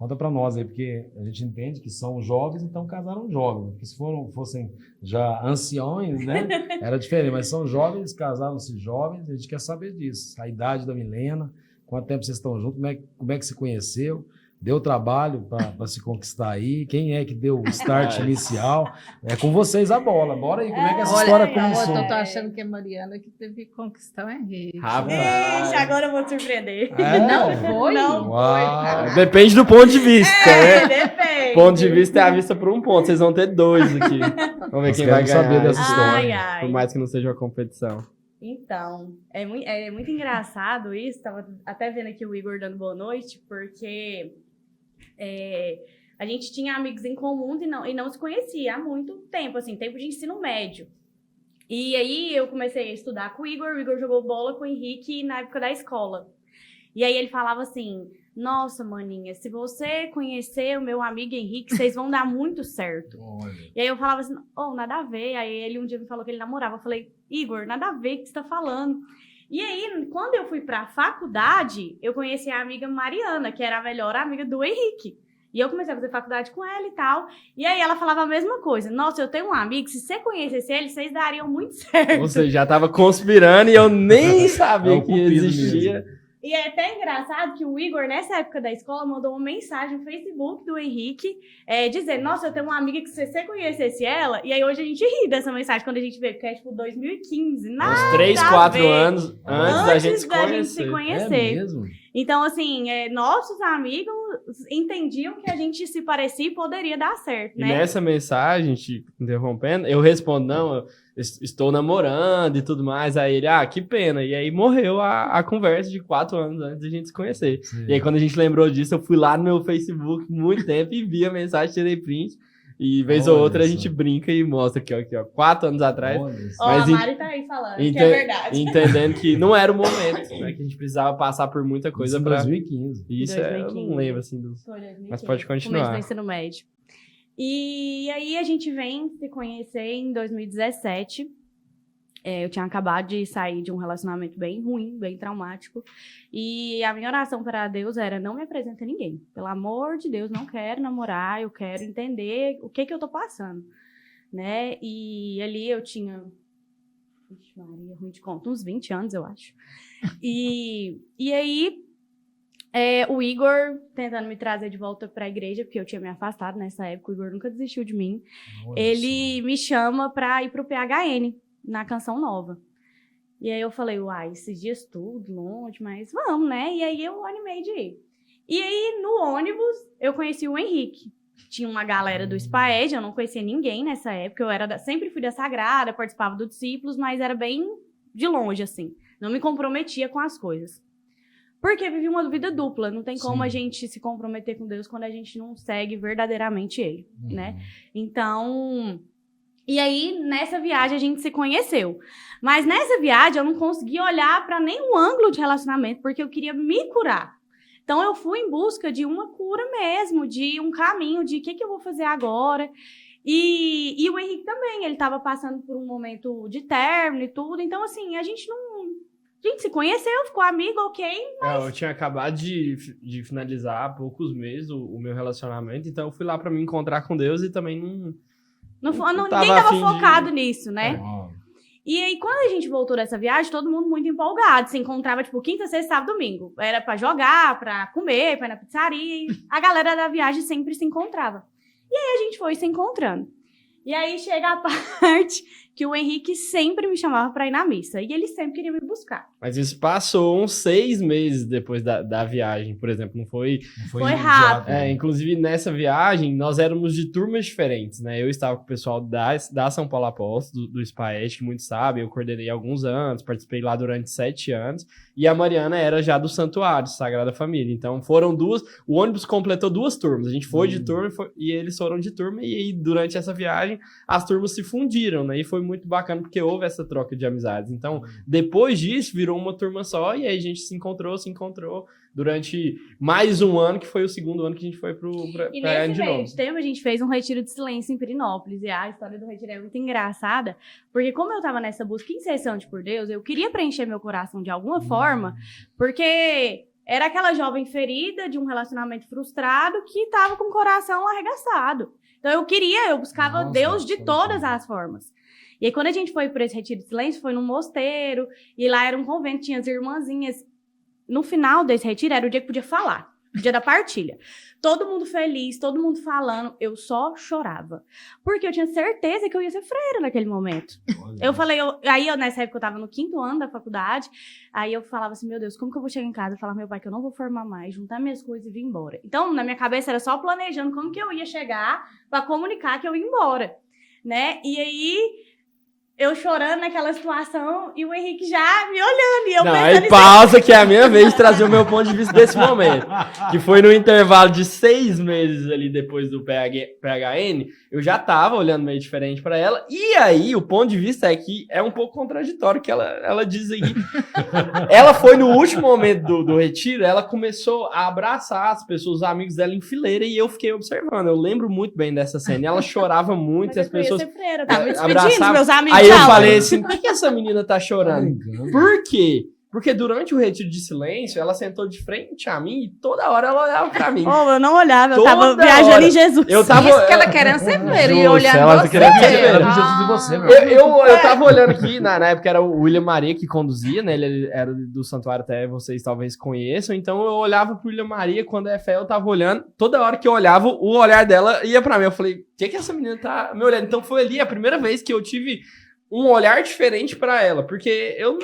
Conta para nós aí, porque a gente entende que são jovens, então casaram jovens. Porque se fossem já anciões, né? Era diferente, mas são jovens, casaram-se jovens, a gente quer saber disso. A idade da Milena, quanto tempo vocês estão juntos, como é que se conheceu, deu trabalho para se conquistar aí, quem é que deu o start inicial? É com vocês a bola. Bora aí, como é que essa história começou? Eu tô achando que é Mariana que teve que conquistar o Henrique. Ixi, agora eu vou te surpreender. Não foi? Não Uau. Depende do ponto de vista, né? Depende. Ponto de vista é a vista por um ponto. Vocês vão ter 2 aqui. Vamos ver Nós quem vai queremos ganhar. saber dessa história. Ai. Por mais que não seja uma competição. Então, é muito engraçado isso. Tava até vendo aqui o Igor dando boa noite, porque a gente tinha amigos em comum e não se conhecia há muito tempo, assim, tempo de ensino médio. E aí eu comecei a estudar com o Igor jogou bola com o Henrique na época da escola. E aí ele falava assim, nossa, maninha, se você conhecer o meu amigo Henrique, vocês vão dar muito certo. Olha. E aí eu falava assim, nada a ver. Aí ele um dia me falou que ele namorava. Eu falei, Igor, nada a ver o que você tá falando. E aí, quando eu fui pra faculdade, eu conheci a amiga Mariana, que era a melhor amiga do Henrique. E eu comecei a fazer faculdade com ela e tal. E aí ela falava a mesma coisa. Nossa, eu tenho um amigo, se você conhecesse ele, vocês dariam muito certo. Você já tava conspirando e eu nem sabia É o que cupido existia. mesmo. E é até engraçado que o Igor, nessa época da escola, mandou uma mensagem no Facebook do Henrique, dizendo, nossa, eu tenho uma amiga que se você conhecesse ela, e aí hoje a gente ri dessa mensagem quando a gente vê, porque é tipo 2015, nada Uns 3, a 4 ver. anos antes da gente se se conhecer. conhecer. É mesmo? Então, assim, nossos amigos entendiam que a gente se parecia e poderia dar certo, E né? nessa mensagem, te interrompendo, eu respondo, não, eu estou namorando e tudo mais. Aí ele, que pena. E aí morreu a conversa de 4 anos antes de a gente se conhecer. Sim. E aí quando a gente lembrou disso, eu fui lá no meu Facebook muito tempo e vi a mensagem, tirei print. E vez ou Olha outra a só. gente brinca e mostra aqui, ó 4 anos atrás. Olha só. Ó, Mas a Mari tá aí falando, que é ente- verdade. Entendendo que não era o momento, né? Que a gente precisava passar por muita coisa Isso em pra... 2015. Isso eu 2015. não lembro, assim, dos... Foi 2015, Mas pode começo continuar. do ensino médio. E aí a gente vem se conhecer em 2017. Eu tinha acabado de sair de um relacionamento bem ruim, bem traumático. E a minha oração para Deus era, não me apresenta a ninguém. Pelo amor de Deus, não quero namorar, eu quero entender o que eu tô passando. Né? E ali eu tinha... Vixe, Maria, ruim de conta, uns 20 anos, eu acho. E aí... o Igor tentando me trazer de volta para a igreja, porque eu tinha me afastado nessa época, o Igor nunca desistiu de mim. Olha Ele me chama para ir pro PHN, na Canção Nova. E aí eu falei, uai, esses dias tudo, longe, mas vamos, né? E aí eu animei de ir. E aí, no ônibus, eu conheci o Henrique. Tinha uma galera do SPAED, eu não conhecia ninguém nessa época, eu sempre fui da Sagrada, participava do Discípulos, mas era bem de longe, assim. Não me comprometia com as coisas. Porque vivi uma vida dupla, não tem como Sim. a gente se comprometer com Deus quando a gente não segue verdadeiramente Ele, né? Então, e aí nessa viagem a gente se conheceu. Mas nessa viagem eu não consegui olhar para nenhum ângulo de relacionamento, porque eu queria me curar. Então eu fui em busca de uma cura mesmo, de um caminho, de o que eu vou fazer agora. E o Henrique também, ele estava passando por um momento de término e tudo, então assim, a gente se conheceu, ficou amigo, ok, mas... Eu tinha acabado de finalizar há poucos meses o meu relacionamento, então eu fui lá pra me encontrar com Deus e também não Ninguém tava tava afim de- focado nisso, né? Ó, E aí, quando a gente voltou dessa viagem, todo mundo muito empolgado. Se encontrava, tipo, quinta, sexta, sábado, domingo. Era pra jogar, pra comer, pra ir na pizzaria. E a galera da viagem sempre se encontrava. E aí, a gente foi se encontrando. E aí, chega a parte que o Henrique sempre me chamava pra ir na missa. E ele sempre queria me buscar. Mas isso passou uns 6 meses depois da viagem, por exemplo, não foi... não Foi imediato, rápido. né? Inclusive, nessa viagem, nós éramos de turmas diferentes, né? Eu estava com o pessoal da São Paulo Apóstolo, do SPAES, que muitos sabem, eu coordenei há alguns anos, participei lá durante 7 anos, e a Mariana era já do Santuário, Sagrada Família. Então, foram o ônibus completou 2 turmas, a gente foi de turma e eles foram de turma, e aí, durante essa viagem, as turmas se fundiram, né? E foi muito bacana, porque houve essa troca de amizades. Então, depois disso, virou uma turma só, e aí a gente se encontrou durante mais um ano, que foi o segundo ano que a gente foi pra E Goiânia nesse de novo. meio de tempo, a gente fez um retiro de silêncio em Pirinópolis. E a história do retiro é muito engraçada, porque como eu tava nessa busca incessante por Deus, eu queria preencher meu coração de alguma forma, porque era aquela jovem ferida de um relacionamento frustrado que estava com o coração arregaçado. Então eu buscava Deus de todas as formas. E aí quando a gente foi para esse retiro de silêncio, foi num mosteiro, e lá era um convento, tinha as irmãzinhas. No final desse retiro era o dia que podia falar, o dia da partilha. Todo mundo feliz, todo mundo falando, eu só chorava. Porque eu tinha certeza que eu ia ser freira naquele momento. Eu falei, nessa época eu tava no 5º ano da faculdade, aí eu falava assim, meu Deus, como que eu vou chegar em casa e falar pro meu pai que eu não vou formar mais, juntar minhas coisas e vir embora? Então, na minha cabeça era só planejando como que eu ia chegar pra comunicar que eu ia embora, né? E aí, eu chorando naquela situação e o Henrique já me olhando. E eu Não, pensando aí pausa que é a minha vez de trazer o meu ponto de vista desse momento. Que foi no intervalo de 6 meses ali depois do PHN, eu já tava olhando meio diferente pra ela. E aí, o ponto de vista é que é um pouco contraditório que ela diz aí. Ela foi no último momento do retiro, ela começou a abraçar as pessoas, os amigos dela em fileira, e eu fiquei observando. Eu lembro muito bem dessa cena. E ela chorava muito, Mas e as pessoas... Eu ia ser freira, eu tava me despedindo abraçava. dos meus amigos. Aí eu tchau. falei assim, por que essa menina tá chorando? Por quê? Porque durante o retiro de silêncio, ela sentou de frente a mim e toda hora ela olhava pra mim. Eu não olhava, eu Toda tava viajando hora. em Jesus. Eu tava... Isso que ela querendo ser freira e Justo, olhando ela você. queria ver Jesus de você, meu. Eu tava olhando aqui, na época era o William Maria que conduzia, né? Ele era do santuário, até vocês talvez conheçam. Então eu olhava pro William Maria, quando é fé eu tava olhando. Toda hora que eu olhava, o olhar dela ia pra mim. Eu falei, o que essa menina tá me olhando? Então foi ali a primeira vez que eu tive um olhar diferente pra ela. Porque eu,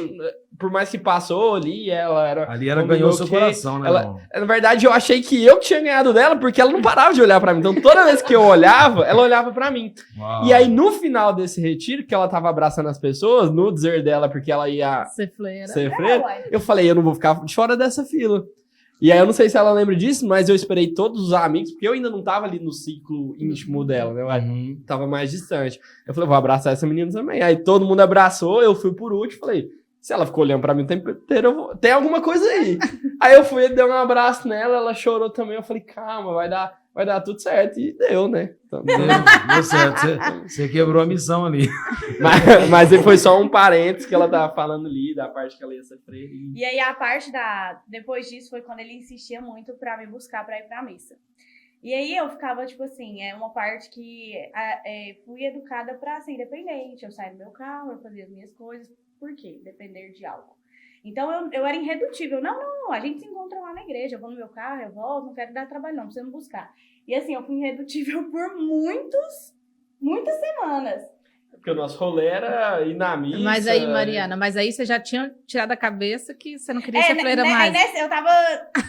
por mais que passou ali, ela era... Ali ela ganhou seu coração, né, irmão? Na verdade, eu achei que eu tinha ganhado dela, porque ela não parava de olhar pra mim. Então, toda vez que eu olhava, ela olhava pra mim. Uau. E aí, no final desse retiro, que ela tava abraçando as pessoas, no dizer dela, porque ela ia Ser freira. ser freira, eu falei, eu não vou ficar de fora dessa fila. E aí, eu não sei se ela lembra disso, mas eu esperei todos os amigos, porque eu ainda não tava ali no ciclo íntimo dela, né? Eu tava mais distante. Eu falei, vou abraçar essa menina também. Aí, todo mundo abraçou, eu fui por último, falei... Se ela ficou olhando pra mim o tempo inteiro, tem alguma coisa aí. Aí eu fui, dei um abraço nela, ela chorou também. Eu falei, calma, vai dar tudo certo. E deu, né? Então, Deu certo. Você quebrou a missão ali. mas foi só um parênteses que ela tava falando ali, da parte que ela ia ser freira. E aí a parte depois disso foi quando ele insistia muito pra me buscar pra ir pra missa. E aí eu ficava, tipo assim, é uma parte que fui educada pra ser independente. Eu saía do meu carro, eu fazia as minhas coisas. Por quê? Depender de algo. Então eu era irredutível. Não, a gente se encontra lá na igreja. Eu vou no meu carro, eu volto, não quero dar trabalho, não, precisa me buscar. E assim, eu fui irredutível por muitas semanas. Porque o nosso rolê era ir na missa. Mas aí, Mariana, você já tinha tirado da cabeça que você não queria ser freira mais. Eu tava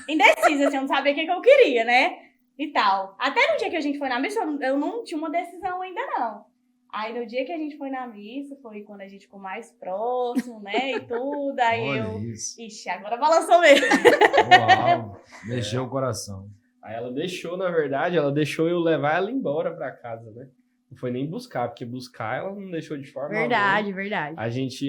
indecisa, assim, eu não sabia o que eu queria, né? E tal. Até no dia que a gente foi na missa, eu não tinha uma decisão ainda, não. Aí no dia que a gente foi na missa, foi quando a gente ficou mais próximo, né, e tudo, aí Olha isso. Ixi, agora balançou mesmo. Uau, mexeu o coração. Aí ela deixou, na verdade, eu levar ela embora pra casa, né? Não foi nem buscar, porque buscar ela não deixou de forma Verdade. A gente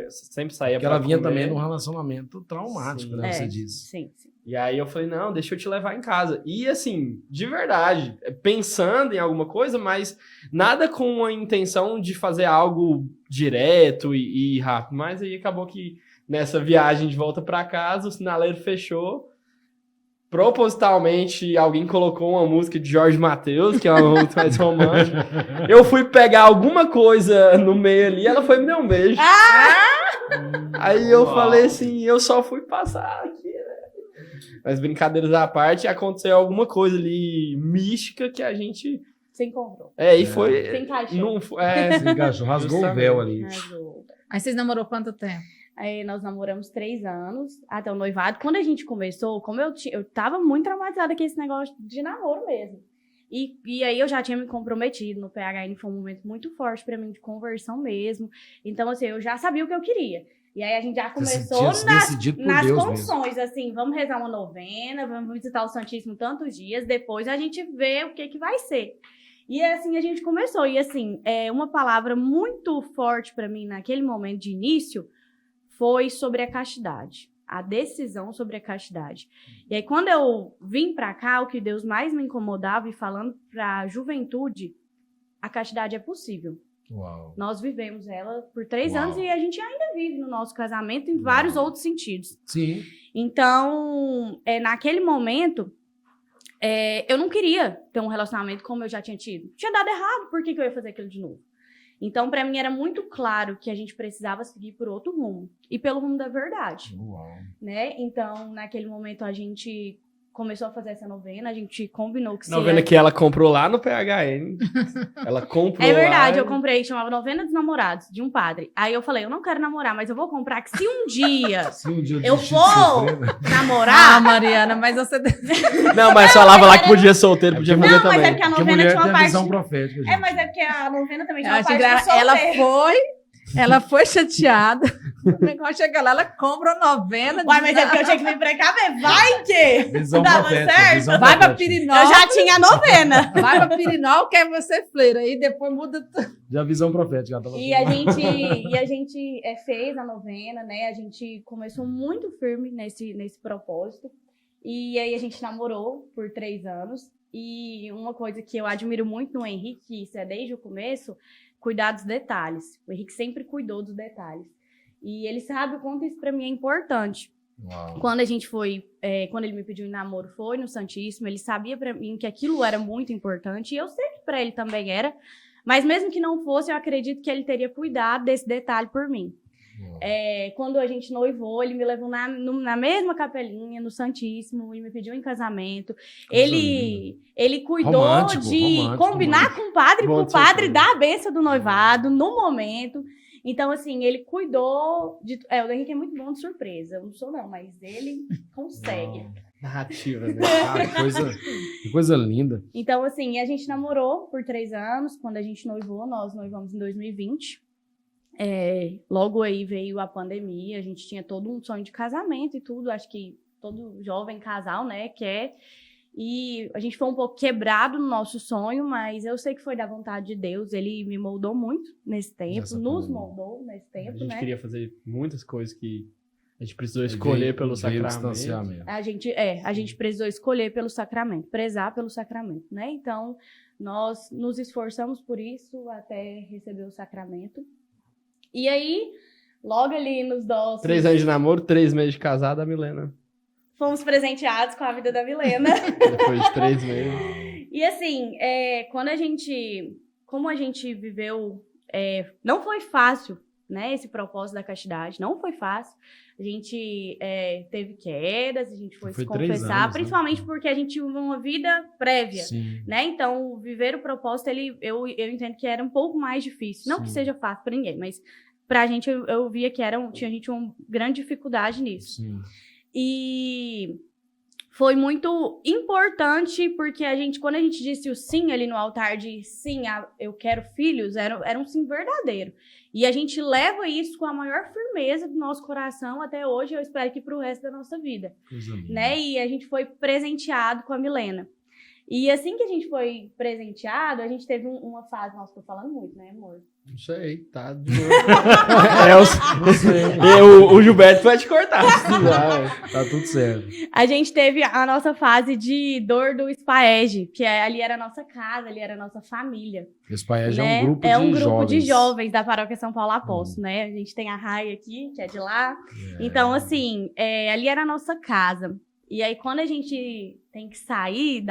sempre saía Porque pra ela vinha comer. também num relacionamento traumático, né? Você disse. Sim. E aí eu falei, não, deixa eu te levar em casa. E assim, de verdade, pensando em alguma coisa, mas nada com a intenção de fazer algo direto e rápido. Mas aí acabou que nessa viagem de volta pra casa, o sinaleiro fechou. Propositalmente, alguém colocou uma música de Jorge Mateus, que é uma música mais romântica. Eu fui pegar alguma coisa no meio ali, ela foi me dar um beijo. Aí eu falei assim, eu só fui passar aqui, né? Mas brincadeiras à parte, aconteceu alguma coisa ali mística que a gente... Se encontrou. E foi... Se encaixou. Não, Se encaixou, rasgou o véu ali. Aí vocês namorou quanto tempo? Aí nós namoramos 3 anos, até o noivado. Quando a gente conversou, como eu tava muito traumatizada com esse negócio de namoro mesmo. E aí eu já tinha me comprometido no PHN, foi um momento muito forte pra mim de conversão mesmo. Então, assim, eu já sabia o que eu queria. E aí a gente já começou nas condições, assim, vamos rezar uma novena, vamos visitar o Santíssimo tantos dias, depois a gente vê o que vai ser. E assim a gente começou. E assim, uma palavra muito forte pra mim naquele momento de início foi sobre a castidade. A decisão sobre a castidade. E aí, quando eu vim pra cá, o que Deus mais me incomodava, e falando pra juventude, a castidade é possível. Uau. Nós vivemos ela por 3 Uau. anos e a gente ainda vive no nosso casamento em vários outros sentidos. Sim. Então, naquele momento, eu não queria ter um relacionamento como eu já tinha tido. Tinha dado errado, por que eu ia fazer aquilo de novo? Então, pra mim, era muito claro que a gente precisava seguir por outro rumo. E pelo rumo da verdade, Uau. né? Então, naquele momento, a gente começou a fazer essa novena, a gente combinou que Novena que ela comprou lá no PHN. Ela comprou É verdade, lá eu comprei, chamava Novena dos Namorados, de um padre. Aí eu falei, eu não quero namorar, mas eu vou comprar, que se um dia Se um dia eu desistir de for ser freira- namorar... Ah, Mariana, mas você... Não, mas falava lá que podia solteiro, podia porque- fazer Não, mas também. é porque a Porque novena mulher tinha tem uma a parte... visão profética, gente. mas é porque a novena também tinha Eu uma acho parte do ela solteiro. ela foi chateada. O negócio chega lá, ela compra a novena. Uai, mas é porque eu tinha que me precaver. Vai que Visão dava profética, certo. visão Vai pra profética. Pirinó. Eu já tinha a novena. Vai pra Pirinó, quer você fleira. Aí depois muda tudo. Já visão profética. Ela tava E a gente fez a novena, né? A gente começou muito firme nesse propósito. E aí a gente namorou por 3 anos. E uma coisa que eu admiro muito no Henrique, isso é desde o começo, cuidar dos detalhes. O Henrique sempre cuidou dos detalhes. E ele sabe o quanto isso pra mim é importante. Uau. Quando a gente foi, quando ele me pediu em namoro, foi no Santíssimo, ele sabia pra mim que aquilo era muito importante, e eu sei que pra ele também era, mas mesmo que não fosse, eu acredito que ele teria cuidado desse detalhe por mim. Uau. Quando a gente noivou, ele me levou na mesma capelinha, no Santíssimo, e me pediu em casamento. Coisa Ele cuidou Romântico, de romântico, combinar com o padre, Bom para o de padre certeza. dar a benção do noivado no momento. Então, assim, ele cuidou de... o Henrique é muito bom de surpresa. Eu não sou, não, mas ele consegue. Narrativa, né? Cara, que coisa linda. Então, assim, a gente namorou por 3 anos. Quando a gente noivou, nós noivamos em 2020. Logo aí veio a pandemia. A gente tinha todo um sonho de casamento e tudo. Acho que todo jovem casal, né, quer. E a gente foi um pouco quebrado no nosso sonho, mas eu sei que foi da vontade de Deus. Ele me moldou muito nesse tempo, Nessa nos pandemia. moldou nesse A tempo, gente né? queria fazer muitas coisas que a gente precisou escolher pelo Veio o sacramento. distanciamento. A gente precisou escolher pelo sacramento, prezar pelo sacramento, né? Então, nós nos esforçamos por isso até receber o sacramento. E aí, logo ali nos nossos... 3 anos de namoro, 3 meses de casada, a Milena. Fomos presenteados com a vida da Milena. Depois de 3 meses. E assim, como a gente viveu, não foi fácil, né, esse propósito da castidade, não foi fácil. A gente teve quedas, a gente foi se 3 confessar, anos, né? principalmente porque a gente tinha uma vida prévia, Sim. né? Então, viver o propósito, eu entendo que era um pouco mais difícil. Não que Sim. seja fácil para ninguém, mas pra gente, eu via que tinha gente uma grande dificuldade nisso. Sim. E foi muito importante porque quando a gente disse o sim ali no altar de sim, eu quero filhos, era um sim verdadeiro. E a gente leva isso com a maior firmeza do nosso coração até hoje, eu espero que para o resto da nossa vida, Coisa linda. né? E a gente foi presenteado com a Milena. E assim que a gente foi presenteado, a gente teve uma fase... Nossa, tô falando muito, né, amor? Não sei, tá de boa. O Gilberto vai te cortar. se precisar. Tá tudo certo. A gente teve a nossa fase de dor do SPAEG, que ali era a nossa casa, ali era a nossa família. Esse pai Né? é um grupo É de um grupo de jovens. jovens da Paróquia São Paulo Apóstolo, né? A gente tem a Rai aqui, que é de lá. Então, assim, ali era a nossa casa. E aí, quando a gente tem que sair,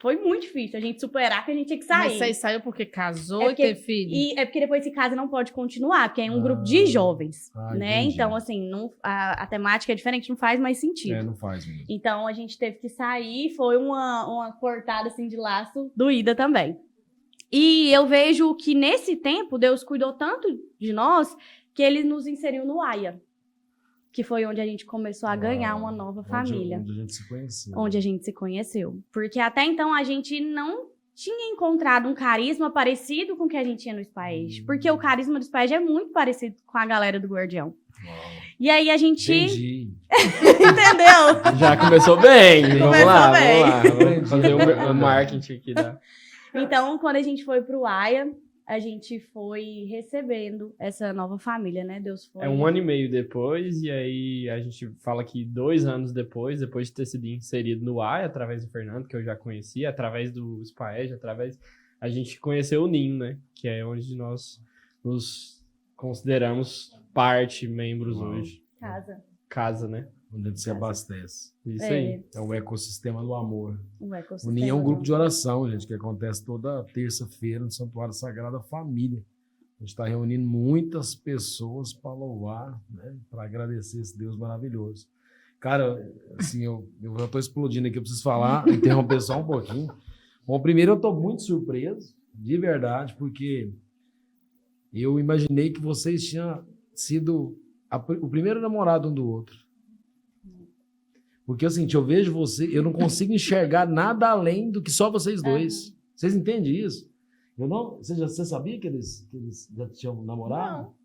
foi muito difícil a gente superar que a gente tinha que sair. Mas você saiu porque casou É porque- e teve filho? E é porque depois esse casa não pode continuar, porque é um grupo de jovens, né? Entendi. Então, assim, a temática é diferente, não faz mais sentido. Não faz mesmo. Então, a gente teve que sair, foi uma cortada, assim, de laço doída também. E eu vejo que, nesse tempo, Deus cuidou tanto de nós, que Ele nos inseriu no AIA, que foi onde a gente começou a ganhar uma nova família. Onde a gente se conheceu. Onde a gente se conheceu. Porque até então, a gente não tinha encontrado um carisma parecido com o que a gente tinha no SPAEG. Porque o carisma do SPAEG é muito parecido com a galera do Guardião. Uau. E aí, a gente... Entendi. Entendeu? Já começou bem. Vamos Começou lá, bem. Vamos fazer o marketing aqui. Então, quando a gente foi pro AIA, a gente foi recebendo essa nova família, né? Deus foi... É 1 ano e meio depois, e aí a gente fala que 2 anos depois de ter sido inserido no AIA, através do Fernando, que eu já conhecia, através do SPAEG, através a gente conheceu o Ninho, né? Que é onde nós nos consideramos membros hoje. Casa, né? Onde a gente se abastece. Isso aí. É o ecossistema do amor. O O Ninho é um grupo de oração, gente, que acontece toda terça-feira no Santuário Sagrada Família. A gente está reunindo muitas pessoas para louvar, né? Para agradecer esse Deus maravilhoso. Cara, assim, eu já estou explodindo aqui, eu preciso falar, interromper só um pouquinho. Bom, primeiro eu estou muito surpreso, de verdade, porque eu imaginei que vocês tinham sido o primeiro namorado um do outro. Porque, assim, eu vejo você, eu não consigo enxergar nada além do que só vocês dois. Vocês entendem isso? Você sabia que eles já tinham namorado? Não.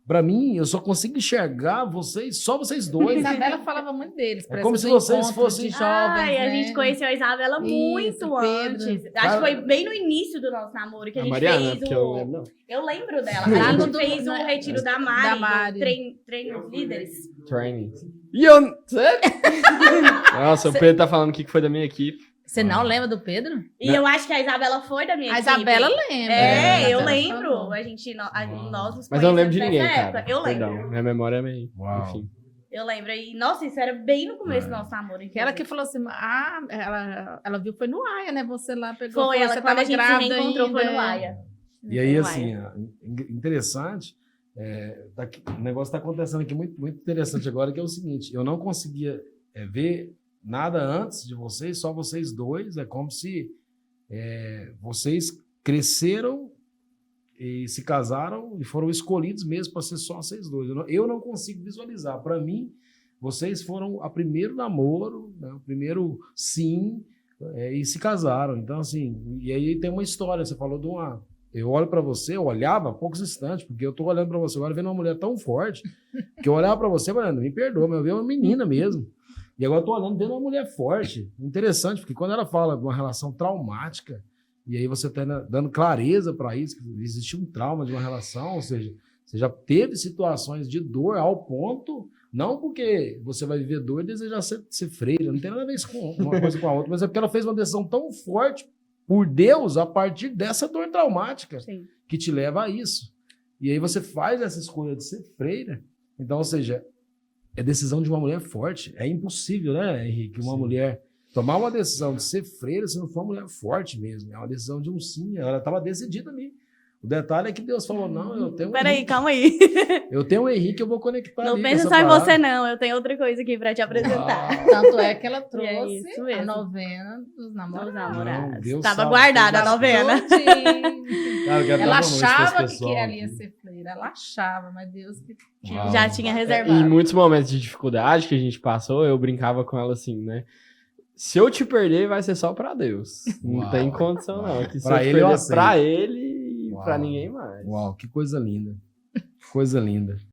Pra mim, eu só consigo enxergar só vocês A dois. Isabela falava muito deles. É como se vocês fossem jovens, Ai, a né? gente conheceu a Isabela muito Isso, antes. Pedro. Acho que foi bem no início do nosso namoro que a A gente Mariana, fez porque eu não o... lembro, não. Eu lembro dela. Lá A no gente do- fez o na- retiro da da Mari, Mari. treino líderes. Training. E eu... Sério? Nossa, o Pedro tá falando aqui que foi da minha equipe. Você não lembra do Pedro? E eu acho que a Isabela foi da minha A equipe. Isabela lembra. É, A eu Isabela lembro. falou. A gente, nós nos Mas eu não lembro de conhecemos ninguém, nessa cara. época. Eu lembro. Perdão, minha memória é meio... Uau. Enfim. Eu lembro. E, nossa, isso era bem no começo do nosso namoro. Que ela que falou assim, ela viu, foi no Aia, né? Você lá pegou, Foi, ela você quando a tava gente se grávida reencontrou ainda. foi no Aia. E aí, No assim, Aia. interessante, o negócio está acontecendo aqui muito, muito interessante agora, que é o seguinte, eu não conseguia ver nada antes de vocês, só vocês dois, é como se vocês cresceram e se casaram e foram escolhidos mesmo para ser só vocês dois. Eu não consigo visualizar. Para mim, vocês foram o primeiro namoro, né, o primeiro sim, e se casaram. Então, assim, e aí tem uma história, você falou de uma... Eu olho para você, eu olhava há poucos instantes, porque eu tô olhando para você agora vendo uma mulher tão forte, que eu olhava para você, mano, me perdoa, mas eu vi uma menina mesmo. E agora eu tô olhando vendo uma mulher forte. Interessante, porque quando ela fala de uma relação traumática, e aí você tá dando clareza para isso, que existe um trauma de uma relação, ou seja, você já teve situações de dor ao ponto, não porque você vai viver dor e desejar ser freira, não tem nada a ver isso com uma coisa com a outra, mas é porque ela fez uma decisão tão forte por Deus a partir dessa dor traumática. Sim. Que te leva a isso. E aí você faz essa escolha de ser freira. Então, ou seja, é decisão de uma mulher forte. É impossível, né, Henrique? Uma mulher tomar uma decisão de ser freira se não for uma mulher forte mesmo. É uma decisão de um sim. Ela estava decidida ali. O detalhe é que Deus falou, não, eu tenho um Peraí, Henrique. calma aí. Eu tenho um Henrique, eu vou conectar Não ali com pensa essa só em parada. você, não. Eu tenho outra coisa aqui pra te apresentar. Tanto é que ela é trouxe isso a mesmo. novena dos Dos namorados. namorados. Não, Deus Tava sabe, guardada a Deus novena. Todinho. Cara, eu quero Ela dar boa noite pra esse achava que pessoal ela ia aqui. ser freira. Ela achava, mas Deus que tinha. Uau. Já tinha Em reservado. muitos momentos de dificuldade que a gente passou, eu brincava com ela assim, né? Se eu te perder, vai ser só pra Deus. Não Uau. tem condição, não. Que se Pra eu te ele eu perder, aceito. pra ele e Uau. pra ninguém mais. Uau, que coisa linda. Coisa linda.